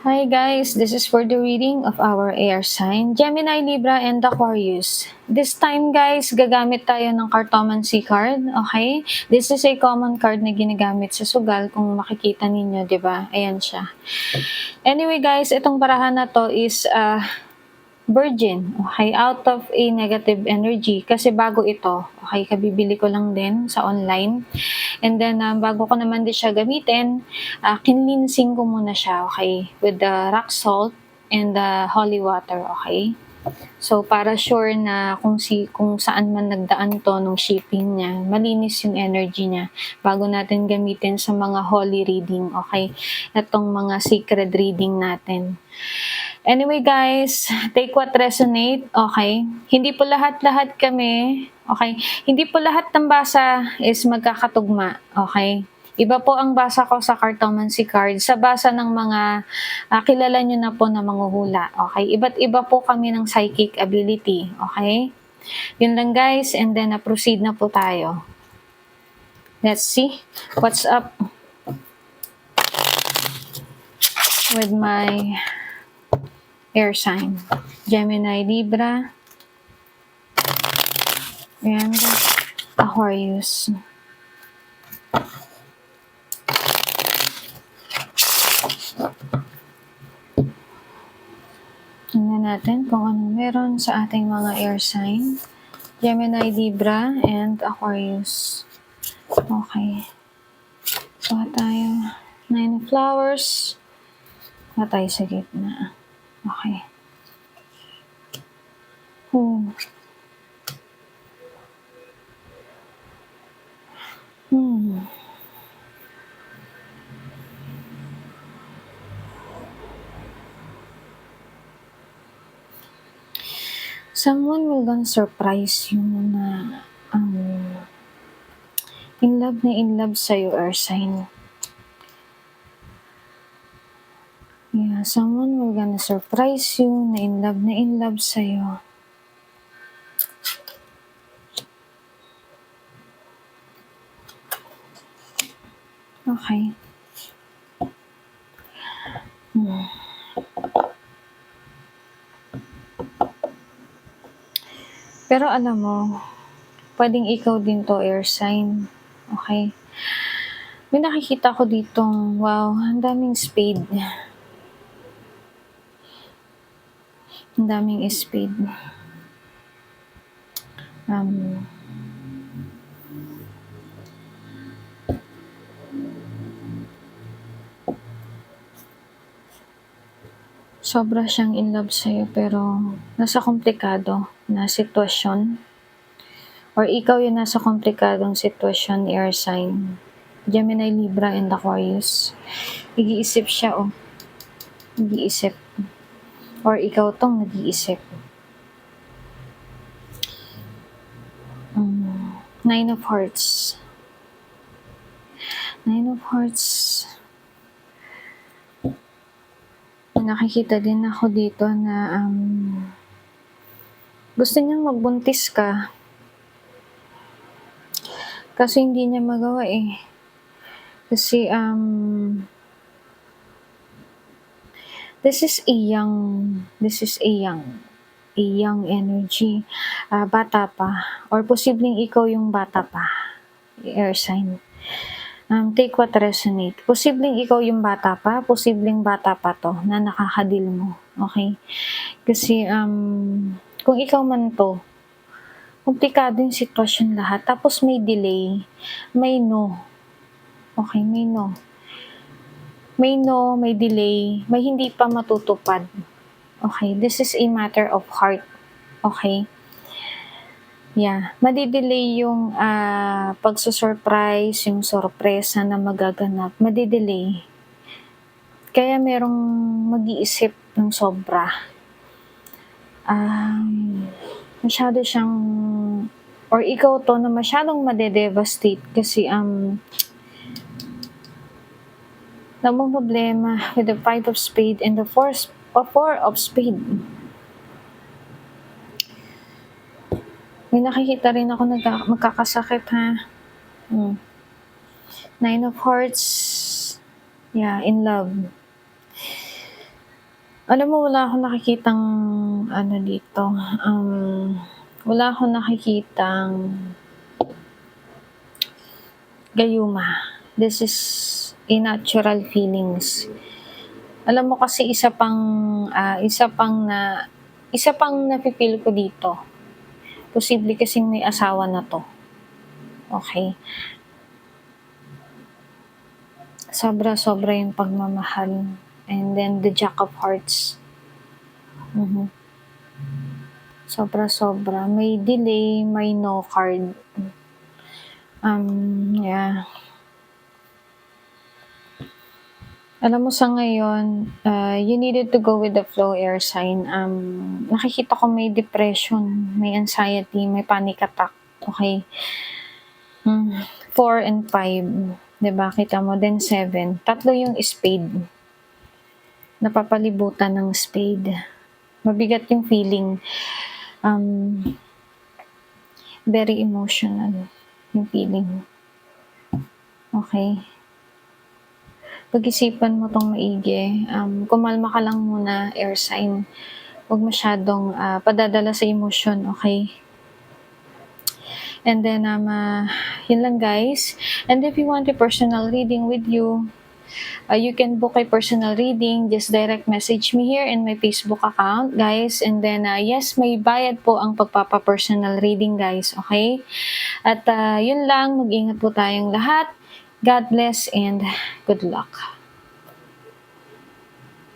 Hi guys, this is for the reading of our air sign, Gemini, Libra, and Aquarius. This time guys, gagamit tayo ng Cartomancy card, okay? This is a common card na ginagamit sa sugal kung makikita ninyo, di ba? Ayan siya. Anyway guys, itong barahan na to is Virgin, okay, out of a negative energy kasi bago ito, okay, kabibili ko lang din sa online. And then, bago ko naman din siya gamitin, kinlinsing ko muna siya, okay, with the rock salt and the holy water, okay. So, para sure na kung saan man nagdaan to nung shipping niya, malinis yung energy niya bago natin gamitin sa mga holy reading, okay? Itong mga sacred reading natin. Anyway guys, take what resonate, okay? Hindi po lahat-lahat kami, okay? Hindi po lahat ng basa is magkakatugma, okay? Iba po ang basa ko sa Cartomancy card sa basa ng mga kilala nyo na po na manghuhula, okay? Iba't iba po kami ng psychic ability, okay? Yun lang guys, and then proceed na po tayo. Let's see what's up with my air sign, Gemini, Libra, and Aquarius. Tingnan natin kung anong meron sa ating mga air sign, Gemini, Libra, and Aquarius. Okay. Kuha tayo. 9 of Flowers. Kuha tayo sa gitna. Okay. Someone will gonna surprise you na in love sa'yo, air sign. Yeah, someone will gonna surprise you na in love sa'yo. Okay. Pero alam mo, pwedeng ikaw din to, air sign. Okay? May nakikita ko ditong, wow, ang daming spade. Ang daming spade. Sobra siyang in love sa'yo pero nasa komplikado na sitwasyon. Or ikaw yung nasa komplikadong sitwasyon, air sign. Gemini, Libra, and Aquarius. Nag-iisip siya, oh. Nag-iisip. Or ikaw tong nag-iisip. 9 of Hearts. 9 of Hearts. Nakikita din ako dito na gusto niyang magbuntis ka. Kasi hindi niya magawa eh. Kasi this is a young energy. Bata pa. Or posibleng ikaw yung bata pa. Air sign. Take what resonate. Posibleng ikaw yung bata pa, posibleng bata pa to na nakakadil mo. Okay? Kasi kung ikaw man to, komplikado yung sitwasyon lahat. Tapos may delay, may no. Okay, may no. May no, may delay, may hindi pa matutupad. Okay, this is a matter of heart. Okay? Yeah, madidelay yung pagsusurprise, yung sorpresa na magaganap, madidelay. Kaya merong mag-iisip ng sobra. Masyado siyang, or ikaw to na masyadong madedevastate kasi namang problema with the 5 of Spade and the 4 of Spade. May nakikita rin ako magkakasakit, ha? 9 of Hearts. Yeah, in love. Alam mo wala akong nakikitang ano dito, wala akong nakikitang gayuma. This is a natural feelings. Alam mo kasi isa pang nafi-feel ko dito. Posible kasing may asawa na 'to, okey? Sobra-sobra yung pagmamahal and then the Jack of Hearts. Mhm. Sobra-sobra. May delay, may no card. Yeah. Alam mo sa ngayon, you needed to go with the flow, air sign. Nakikita ko may depression, may anxiety, may panic attack, okey? 4 and 5, 'di ba, kita mo then 7, tatlo yung spade. Napapalibutan ng spade. Mabigat yung feeling, very emotional yung feeling. Okey. Pag-isipan mo 'tong maigi, kumalma ka lang muna, air sign. Huwag masyadong, padadala sa emosyon, okey? And then, yun lang guys. And if you want a personal reading with you, you can book a personal reading. Just direct message me here in my Facebook account, guys. And then, yes, may bayad po ang pagpapa-personal reading, guys. Okay? At yun lang. Mag-ingat po tayong lahat. God bless and good luck.